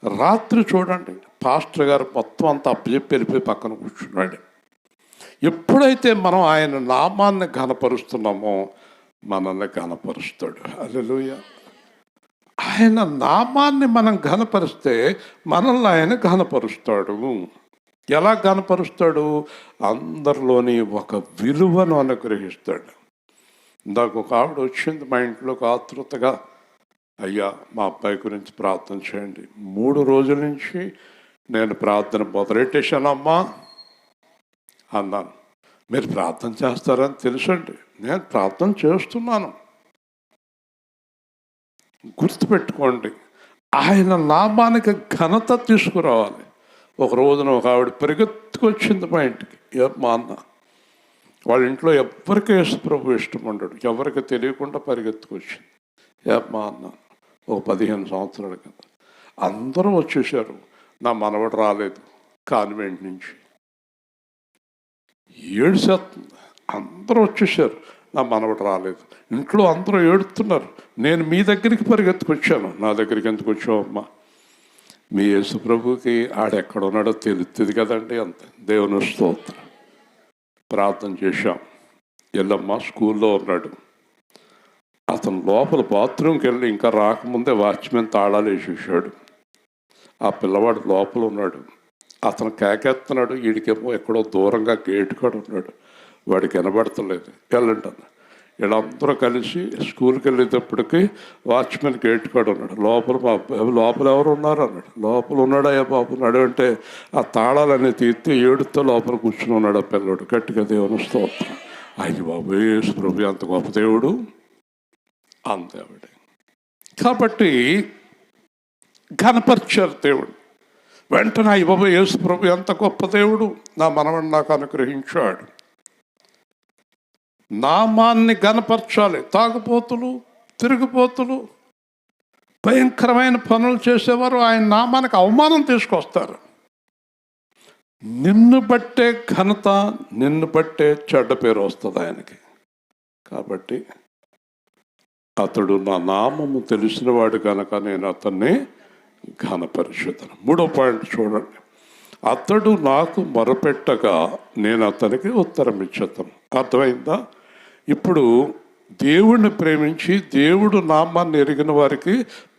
రాత్రి చూడండి, పాస్టర్ గారు మొత్తం అంతా అప్పచెప్పి వెళ్ళిపోయి పక్కన కూర్చున్నాడు. ఎప్పుడైతే మనం ఆయన నామాన్ని ఘనపరుస్తున్నామో మనల్ని ఘనపరుస్తాడు. హల్లెలూయా. ఆయన నామాన్ని మనం ఘనపరిస్తే మనల్ని ఆయన ఘనపరుస్తాడు. ఎలా ఘనపరుస్తాడు? అందరిలోని ఒక విలువను అనుగ్రహిస్తాడు. ఇందాక ఒక ఆవిడ వచ్చింది మా ఇంట్లోకి ఆతృతగా, అయ్యా మా అబ్బాయి గురించి ప్రార్థన చేయండి. 3 రోజుల నుంచి నేను ప్రార్థన మొదలెట్టేశానమ్మా అన్నాను. మీరు ప్రార్థన చేస్తారని తెలుసండి, నేను ప్రార్థన చేస్తున్నాను. గుర్తుపెట్టుకోండి, ఆయన నామానికి ఘనత తీసుకురావాలి. ఒక రోజున ఒక ఆవిడ పరిగెత్తుకొచ్చింది మా ఇంటికి. మా అన్న వాళ్ళ ఇంట్లో ఎవరికి యేసు ప్రభు ఇష్టం ఉండడు, ఎవరికి తెలియకుండా పరిగెత్తుకొచ్చింది. మా అన్న ఒక 15 సంవత్సరాల కింద. అందరూ వచ్చేసారు. నా మనవడు రాలేదు కాన్వెంట్ నుంచి. ఏడుసేస్తుంది. అందరూ వచ్చేసారు, నా మనవడు రాలేదు. ఇంట్లో అందరూ ఏడుస్తున్నారు. నేను మీ దగ్గరికి పరిగెత్తుకొచ్చాను. నా దగ్గరికి ఎందుకు వచ్చావు అమ్మా? మీ యేసు ప్రభుకి ఆడెక్కడున్నాడో తెలుస్తుంది కదండి. అంతే. దేవుని స్తోత్రం. ప్రార్థన చేశాం. ఎల్లమ్మ స్కూల్లో ఉన్నాడు. అతను లోపల బాత్రూమ్కి వెళ్ళి ఇంకా రాకముందే వాచ్మెన్ తాళాలు వేసేసాడు. ఆ పిల్లవాడు లోపల ఉన్నాడు. అతను కేకెత్తున్నాడు. వీడికేమో ఎక్కడో దూరంగా గేటు కాడ ఉన్నాడు. వాడికి వినబడతలేదు. వెళ్ళంటాను. వీళ్ళందరూ కలిసి స్కూల్కి వెళ్ళేటప్పటికి వాచ్మెన్ గేటు కాడ ఉన్నాడు. లోపల మా లోపల ఎవరు ఉన్నారు అన్నాడు. లోపల ఉన్నాడా ఏ బాబు ఉన్నాడు అంటే ఆ తాళాలన్నీ తీర్చి ఏడుతో లోపల కూర్చుని ఉన్నాడు ఆ పిల్లడు. గట్టిగా దేవుని స్తోత్రం. అయ్యి బాబు, యేసు ప్రభు అంత గొప్ప దేవుడు అంతే ఆవిడ. కాబట్టి ఘనపరిచారు దేవుడు. వెంటనే అయ్యి బాబు, యేసు ప్రభు ఎంత గొప్ప దేవుడు, నా మనవడు నాకు అనుగ్రహించాడు. నామాన్ని ఘనపరచాలి. తాగుపోతులు, తిరుగుపోతులు, భయంకరమైన పనులు చేసేవారు ఆయన నామానికి అవమానం తీసుకొస్తారు. నిన్ను బట్టే ఘనత, నిన్ను బట్టే చెడ్డ పేరు వస్తుంది ఆయనకి. కాబట్టి అతడు నా నామము తెలిసినవాడు కనుక నేను అతన్ని ఘనపరిచేదను. 3వ పాయింట్ చూడండి. అతడు నాకు మొరపెట్టగా నేను అతనికి ఉత్తరం ఇచ్చేతాను. అర్థమైందా? ఇప్పుడు దేవుణ్ణి ప్రేమించి దేవుడు నామాన్ని ఎరిగిన వారికి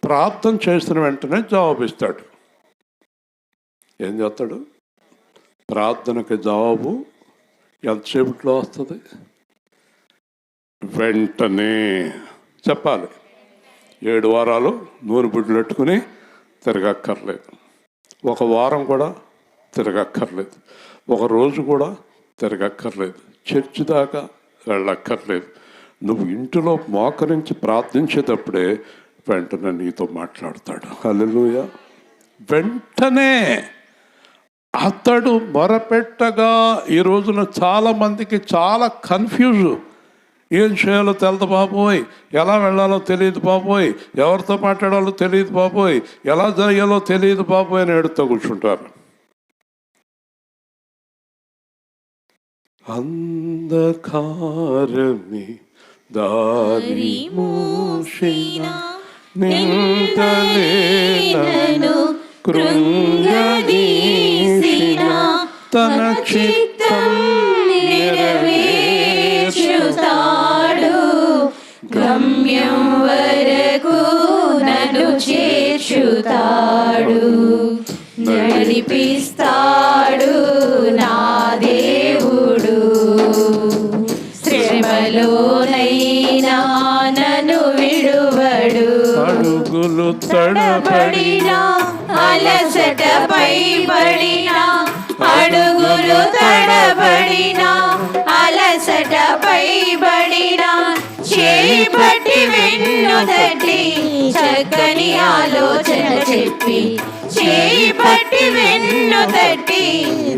ప్రార్థన చేసిన వెంటనే జవాబిస్తాడు. ఏం చేస్తాడు? ప్రార్థనకి జవాబు ఎంతసేపట్లో వస్తుంది? వెంటనే చెప్పాలి. 7 వారాలు నూనె బుడ్లు పెట్టుకుని తిరగక్కర్లేదు. 1 వారం కూడా తిరగక్కర్లేదు. 1 రోజు కూడా తిరగక్కర్లేదు. చర్చి దాకా వెళ్ళక్కర్లేదు. నువ్వు ఇంటిలో మోకరించి ప్రార్థించేటప్పుడే వెంటనే నీతో మాట్లాడతాడు. హల్లెలూయా. వెంటనే అతడు మొరపెట్టగా. ఈ రోజున చాలామందికి చాలా కన్ఫ్యూజు. ఏం చేయాలో తెలదు బాబోయ్, ఎలా వెళ్ళాలో తెలియదు బాబోయ్, ఎవరితో మాట్లాడాలో తెలియదు బాబోయ్, ఎలా జరిగాలో తెలియదు బాబోయ్ అని ఏడుతో కూర్చుంటారు. అంధకారమే దారి మూసిన నిందలేనను కృంగదీసిన తన చిత్తం నెరవేర్చుతాడు గమ్యం వరకు నన్ను చేర్చుతాడు నడిపిస్తాడు నా దేవుడు శ్రమలోనైనా నన్ను విడువడు అడుగులు తడబడినా అలసటపై పడినా అడుగులు తడబడినా అలసటపై పడినా చేపట్టి వెన్ను తట్టి చక్కని ఆలోచన చెప్పి చేపట్టి వెన్ను తట్టి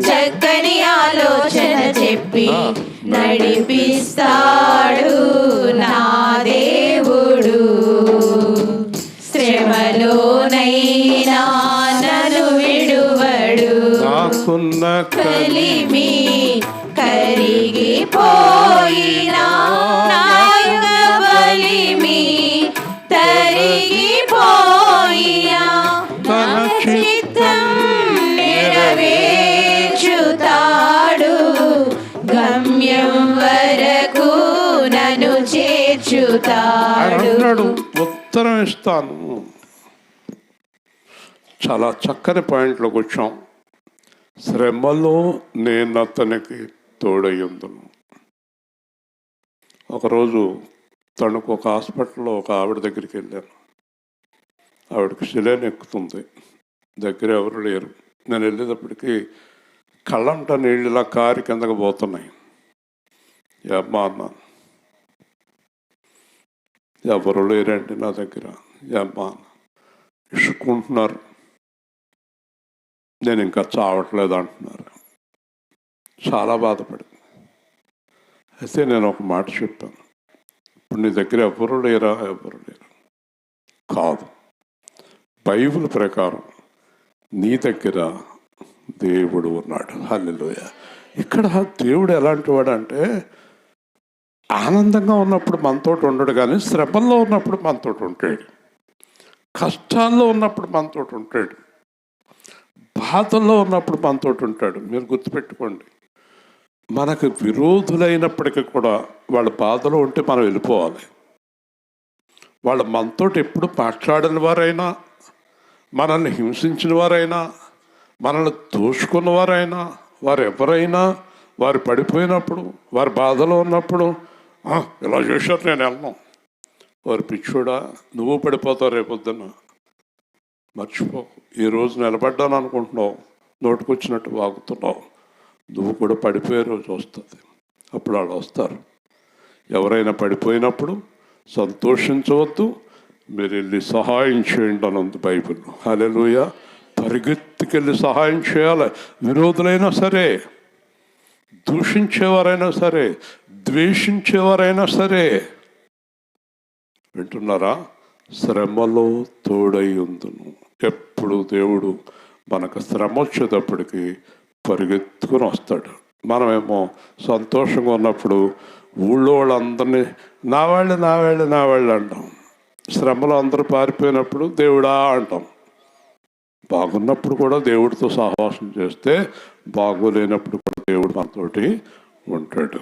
చక్కని ఆలోచన చెప్పి నడిపిస్తాడు నా దేవుడు శ్రమలోనైనా నన్ను విడువడు నాకున్న కలిమి కరిగిపోయినా నా యొక్క బలిమి తరిగిపోయినా తన చిత్తం నెరవేర్చుతాడు గమ్యం వరకు నన్ను చేర్చుతాడు అన్నాడు. ఉత్తరం ఇస్తాను. చాలా చక్కని పాయింట్లోకి వచ్చాం. శ్రమలో నేను అతనికి తోడయ్యుందును. ఒకరోజు తనకు ఒక హాస్పిటల్లో ఒక ఆవిడ దగ్గరికి వెళ్ళాను. ఆవిడకి సిలేన్ ఎక్కుతుంది, దగ్గర ఎవరు లేరు. నేను వెళ్ళేటప్పటికి కళ్ళంట నీళ్ళు ఇలా కారి కిందకు పోతున్నాయి. అమ్మా అన్నాను. ఎవరు లేరండి నా దగ్గర. అమ్మా ఇసుకుంటున్నారు, నేను ఇంకా చావట్లేదు అంటున్నారు. చాలా బాధపడింది. అయితే నేను ఒక మాట చెప్పాను, ఇప్పుడు నీ దగ్గర ఎవరు లేరా? ఎవరు లేరు కాదు, బైబిల్ ప్రకారం నీ దగ్గర దేవుడు ఉన్నాడు. హల్లెలూయా. ఇక్కడ దేవుడు ఎలాంటి వాడు అంటే, ఆనందంగా ఉన్నప్పుడు మనతోటి ఉండడు, కానీ శ్రమల్లో ఉన్నప్పుడు మనతోటి ఉంటాడు, కష్టాల్లో ఉన్నప్పుడు మనతోటి ఉంటాడు, బాధల్లో ఉన్నప్పుడు మనతోటి ఉంటాడు. మీరు గుర్తుపెట్టుకోండి, మనకు విరోధులైనప్పటికీ కూడా వాళ్ళ బాధలో ఉంటే మనం వెళ్ళిపోవాలి. వాళ్ళు మనతోటి ఎప్పుడు మాట్లాడిన వారైనా, మనల్ని హింసించిన వారైనా, మనల్ని దోచుకున్న వారైనా, వారు ఎవరైనా వారు పడిపోయినప్పుడు, వారి బాధలో ఉన్నప్పుడు ఇలా చేశారు నేను వెళ్ళను. వారు పిచ్చోడా, నువ్వు పడిపోతావు రేపొద్దున. మర్చిపోకు, ఈరోజు నిలబడ్డాను అనుకుంటున్నావు, నోటుకొచ్చినట్టు వాగుతున్నావు, నువ్వు కూడా పడిపోయే రోజు వస్తుంది. అప్పుడు వాళ్ళు వస్తారు. ఎవరైనా పడిపోయినప్పుడు సంతోషించవద్దు, మీరు వెళ్ళి సహాయం చేయండి అనంది బైబిల్. హల్లెలూయా. పరిగెత్తుకెళ్ళి సహాయం చేయాలి. విరోధులైనా సరే, దూషించేవారైనా సరే, ద్వేషించేవారైనా సరే. వింటున్నారా? శ్రమలో తోడై ఉందును. ఎప్పుడు దేవుడు మనకు శ్రమ వచ్చేటప్పటికి పరిగెత్తుకుని వస్తాడు. మనమేమో సంతోషంగా ఉన్నప్పుడు ఊళ్ళో వాళ్ళందరినీ నా వాళ్ళు అంటాం. శ్రమలో అందరూ పారిపోయినప్పుడు దేవుడా అంటాం. బాగున్నప్పుడు కూడా దేవుడితో సహవాసం చేస్తే, బాగోలేనప్పుడు కూడా దేవుడు మనతోటి ఉంటాడు.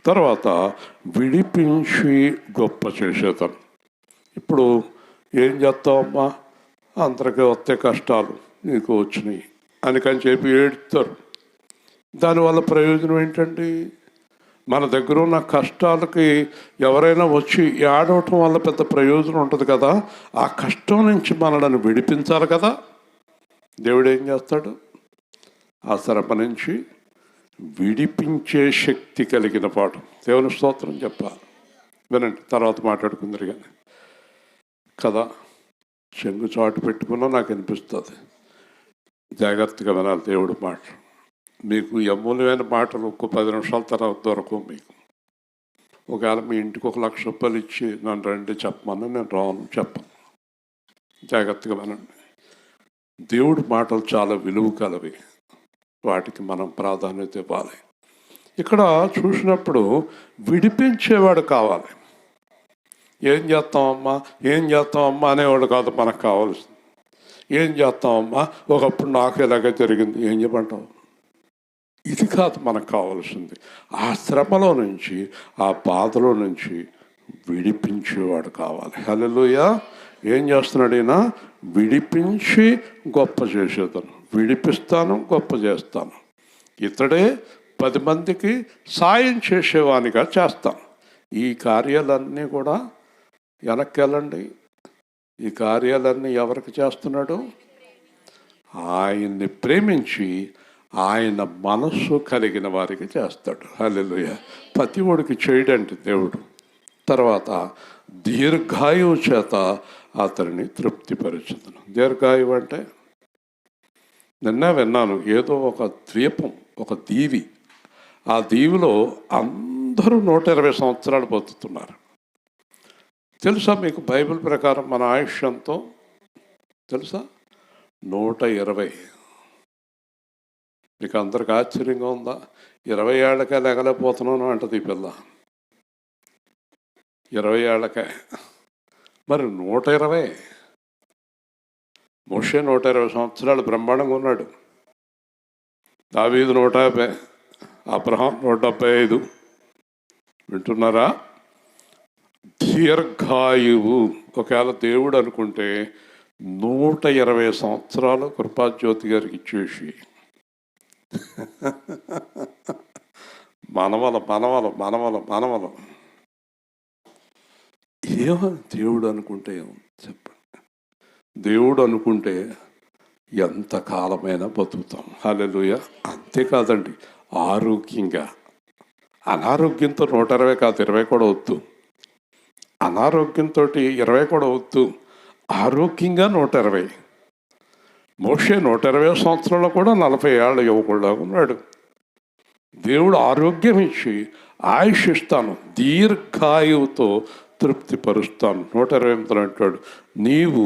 తర్వాత విడిపించి గొప్ప చేసేతను. ఇప్పుడు ఏం చేస్తావమ్మా, అందరికీ వస్తే కష్టాలు నీకు వచ్చినాయి అని చెప్పి ఏడుస్తారు. దానివల్ల ప్రయోజనం ఏంటండి? మన దగ్గర ఉన్న కష్టాలకి ఎవరైనా వచ్చి ఏడవటం వల్ల పెద్ద ప్రయోజనం ఉంటుంది కదా. ఆ కష్టం నుంచి మనల్ని విడిపించాలి కదా. దేవుడు ఏం చేస్తాడు? ఆ శ్రమ నుంచి విడిపించే శక్తి కలిగిన పాఠం. దేవుని స్తోత్రం చెప్పాలి. వినండి, తర్వాత మాట్లాడుకుందరు కానీ కదా. చెంగు చాటు పెట్టుకున్నా నాకు అనిపిస్తుంది. జాగ్రత్తగా వినాలి దేవుడు మాటలు. మీకు అమూల్యమైన మాటలు ఒక్క 10 నిమిషాల తర్వాత దొరకవు మీకు. ఒకవేళ మీ ఇంటికి 1 లక్ష రూపాయలు ఇచ్చి నన్ను రండి చెప్పమని నేను రాను, చెప్పను. జాగ్రత్తగా వినండి. దేవుడి మాటలు చాలా విలువ కలవి, వాటికి మనం ప్రాధాన్యత ఇవ్వాలి. ఇక్కడ చూసినప్పుడు విడిపించేవాడు కావాలి. ఏం చేస్తామమ్మా ఏం చేస్తామమ్మా అనేవాడు కాదు మనకు కావాల్సింది. ఏం చేస్తామమ్మా ఒకప్పుడు నాకు ఇలాగే జరిగింది ఏం చెప్పంటావు, ఇది కాదు మనకు కావాల్సింది. ఆ శ్రమలో నుంచి ఆ బాధలో నుంచి విడిపించేవాడు కావాలి. హల్లెలూయా. ఏం చేస్తున్నాడు ఈయన? విడిపించి గొప్ప చేసేదను, విడిపిస్తాను గొప్ప చేస్తాను. ఇతడే 10 మందికి సాయం చేసేవానిగా చేస్తాను. ఈ కార్యాలన్నీ కూడా వెనక్కి వెళ్ళండి. ఈ కార్యాలన్నీ ఎవరికి చేస్తున్నాడు? ఆయన్ని ప్రేమించి ఆయన మనస్సు కలిగిన వారికి చేస్తాడు. హల్లెలూయా. ప్రతివాడికి చేయడండి దేవుడు. తర్వాత దీర్ఘాయువు చేత అతనిని తృప్తిపరచుదును. దీర్ఘాయువు అంటే నిన్న విన్నాను, ఏదో ఒక ద్వీపం, ఒక దీవి, ఆ దీవిలో అందరూ 120 సంవత్సరాలు బతుకుతున్నారు. తెలుసా మీకు బైబిల్ ప్రకారం మన ఆయుష్ ఎంతో తెలుసా? 120. మీకు అందరికి ఆశ్చర్యంగా ఉందా? 20 ఏళ్ళకే లెగలేకపోతున్నాను అంటది ఈ పిల్ల. 20 ఏళ్ళకే. మరి 120. మోషే 120 సంవత్సరాలు బ్రహ్మాండంగా ఉన్నాడు. దావీదు 150, అబ్రహాం 175. వింటున్నారా? దీర్ఘాయువు. ఒకవేళ దేవుడు అనుకుంటే 120 సంవత్సరాలు కృపాజ్యోతి గారికి ఇచ్చేసి మనవల మనవల మనవల మనవల ఏమో దేవుడు అనుకుంటే ఏమో చెప్పండి. దేవుడు అనుకుంటే ఎంత కాలమైనా బతుకుతాం. హల్లెలూయా. అంతేకాదండి, ఆరోగ్యంగా. అనారోగ్యంతో 120 కాదు, 20 కూడా వద్దు. అనారోగ్యంతో 20 కూడా వద్దు. ఆరోగ్యంగా 120. మోషే 120 సంవత్సరాల్లో కూడా 40 ఏళ్ళ యువకుడుగా ఉన్నాడు. దేవుడు ఆరోగ్యం ఇచ్చి ఆయుష్ ఇస్తాను, దీర్ఘాయువుతో తృప్తిపరుస్తాను. 128 అంటాడు, నీవు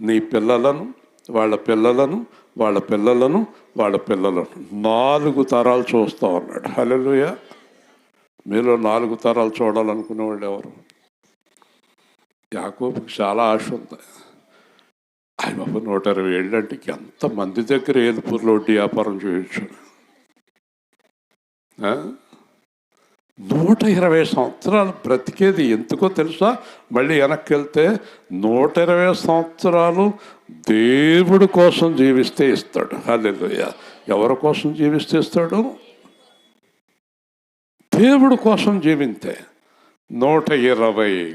నీ పిల్లలను వాళ్ళ పిల్లలను వాళ్ళ పిల్లలను వాళ్ళ పిల్లలను 4 తరాలు చూస్తావు అన్నాడు. హల్లెలూయా. మీలో 4 తరాలు చూడాలనుకునే వాళ్ళు ఎవరు? యాకోబుకి చాలా ఆశ ఉంది. అయ్య బాబు 120 ఏళ్ళు అంటే ఎంతమంది దగ్గర ఏలుపూరులో వడ్డీ వ్యాపారం చేయొచ్చు. 120 సంవత్సరాలు బ్రతికేది ఎందుకో తెలుసా? మళ్ళీ వెనక్కి వెళ్తే 120 సంవత్సరాలు దేవుడి కోసం జీవిస్తే ఇస్తాడు. హల్లెలూయా. ఎవరి కోసం జీవిస్తే ఇస్తాడు? దేవుడి కోసం జీవిస్తే 120.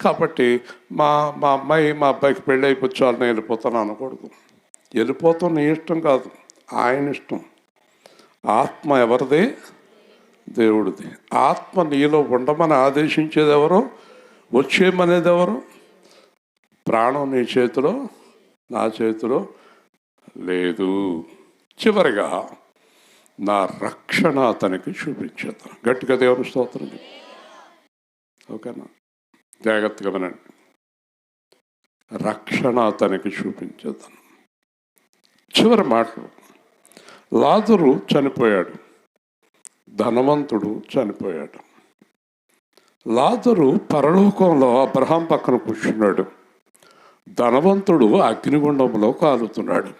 కాబట్టి మా అమ్మాయి మా అబ్బాయికి పెళ్ళి అయిపోవచ్చు, నేను వెళ్ళిపోతాను అనకూడదు. వెళ్ళిపోతాం నీ ఇష్టం కాదు, ఆయన ఇష్టం. ఆత్మ ఎవరిది? దేవుడిది. ఆత్మ నీలో ఉండమని ఆదేశించేది ఎవరు? వచ్చేయమనేది ఎవరు? ప్రాణం నీ చేతిలో నా చేతిలో లేదు. చివరిగా నా రక్షణ అతనికి చూపించేద్దాం. గట్టిగా దేవుని స్తోత్రం. ఓకేనా? జాగ్రత్తగా వినండి. రక్షణ అతనికి చూపించేద్దాం. చివరి మాటలు. లాజరు చనిపోయాడు, ధనవంతుడు చనిపోయాడు. లాజరు పరలోకంలో అబ్రహాం పక్కన కూర్చున్నాడు, ధనవంతుడు అగ్నిగుండంలో కాలుతున్నాడు.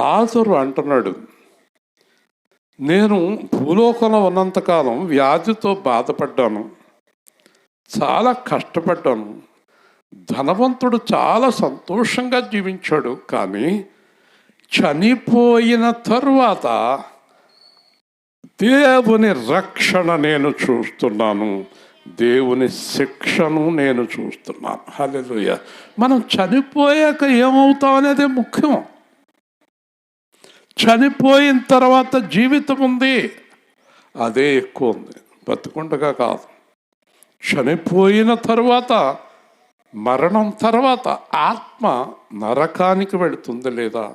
లాజరు అంటున్నాడు, నేను భూలోకంలో ఉన్నంతకాలం వ్యాధితో బాధపడ్డాను, చాలా కష్టపడ్డాను. ధనవంతుడు చాలా సంతోషంగా జీవించాడు, కానీ చనిపోయిన తరువాత దేవుని రక్షణ నేను చూస్తున్నాను, దేవుని శిక్షను నేను చూస్తున్నాను. హల్లెలూయా. మనం చనిపోయాక ఏమవుతాం అనేది ముఖ్యం. చనిపోయిన తర్వాత జీవితం ఉంది, అదే ఎక్కువ ఉంది, బతుకుండగా కాదు. చనిపోయిన తర్వాత, మరణం తర్వాత ఆత్మ నరకానికి వెళుతుంది లేదా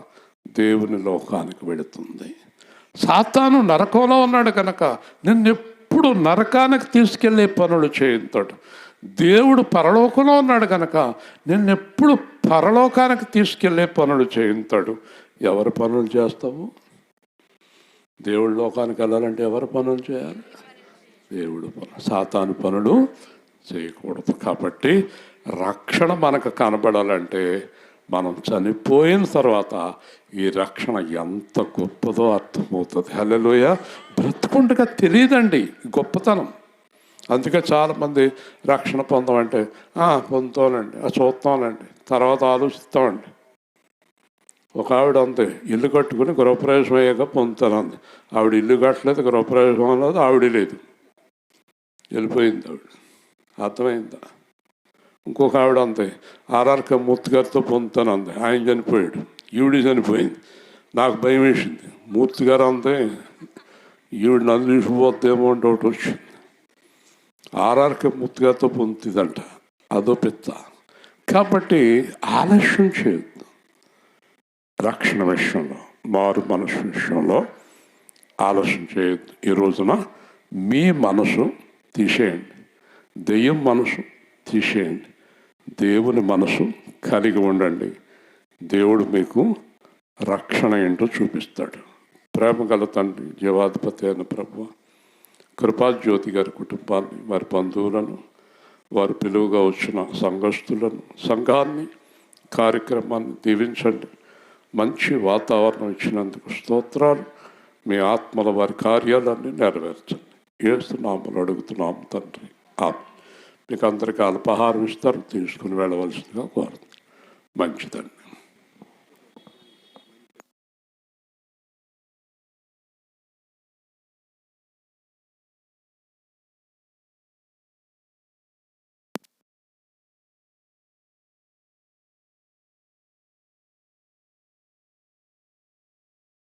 దేవుని లోకానికి వెళుతుంది. సాతాను నరకంలో ఉన్నాడు కనుక నిన్నెప్పుడు నరకానికి తీసుకెళ్లే పనులు చేయించాడు. దేవుడు పరలోకంలో ఉన్నాడు కనుక నిన్నెప్పుడు పరలోకానికి తీసుకెళ్లే పనులు చేయించాడు. ఎవరి పనులు చేస్తావు? దేవుడి లోకానికి వెళ్ళాలంటే ఎవరు పనులు చేయాలి? దేవుడు పనులు. సాతాను పనులు చేయకూడదు. కాబట్టి రక్షణ మనకు కనబడాలంటే మనం చనిపోయిన తర్వాత ఈ రక్షణ ఎంత గొప్పదో అర్థమవుతుంది. హల్లెలూయా. బ్రతుకుండగా తెలియదండి గొప్పతనం. అందుకే చాలామంది రక్షణ పొందమంటే పొందుతానండి, చూస్తానండి, తర్వాత ఆలోచిస్తామండి. ఒక ఆవిడ అంతే, ఇల్లు కట్టుకుని గృహప్రవేశం అయ్యాక పొందుతానంది. ఆవిడ ఇల్లు కట్టలేదు, గృహప్రవేశం అన్నది ఆవిడ లేదు, వెళ్ళిపోయింది ఆవిడ. అర్థమైందా? ఇంకొక ఆవిడ అంతే, ఆర్ఆర్కే మూర్తి గారితో పొందుతానంది. ఆయన చనిపోయాడు, ఈవిడ చనిపోయింది. నాకు భయం వేసింది. మూర్తి గారు అంతే, ఈవిడ నన్ను తీసుకుపోద్దేమో అంటే ఒకటి వచ్చింది. ఆర్ఆర్కే మూర్తి గారితో పొందుతుందంట, అదో పెద్ద. కాబట్టి ఆలస్యం చేయొద్దు. రక్షణ విషయంలో, మారు మనసు విషయంలో ఆలస్యం చేయొద్దు. ఈ రోజున మీ మనసు తీసేయండి, దెయ్యం మనసు తీసేయండి, దేవుని మనసు కలిగి ఉండండి. దేవుడు మీకు రక్షణ ఏంటో చూపిస్తాడు. ప్రేమ గల తండ్రి, జీవాధిపతి అయిన ప్రభువా, కృపాజ్యోతి గారి కుటుంబాన్ని, వారి బంధువులను, వారి పిలువుగా వచ్చిన సంఘస్థులను, సంఘాన్ని, కార్యక్రమాన్ని దీవించండి. మంచి వాతావరణం ఇచ్చినందుకు స్తోత్రాలు. మీ ఆత్మల వారి కార్యాలన్నీ నెరవేర్చండి. యేసు నామములో అడుగుతున్నాం తండ్రి, ఆమేన్. మీకు అందరికీ అల్పాహారం ఇస్తారు, తీసుకుని వెళ్ళవలసిందిగా కోరుతున్నాను. మంచిదండి.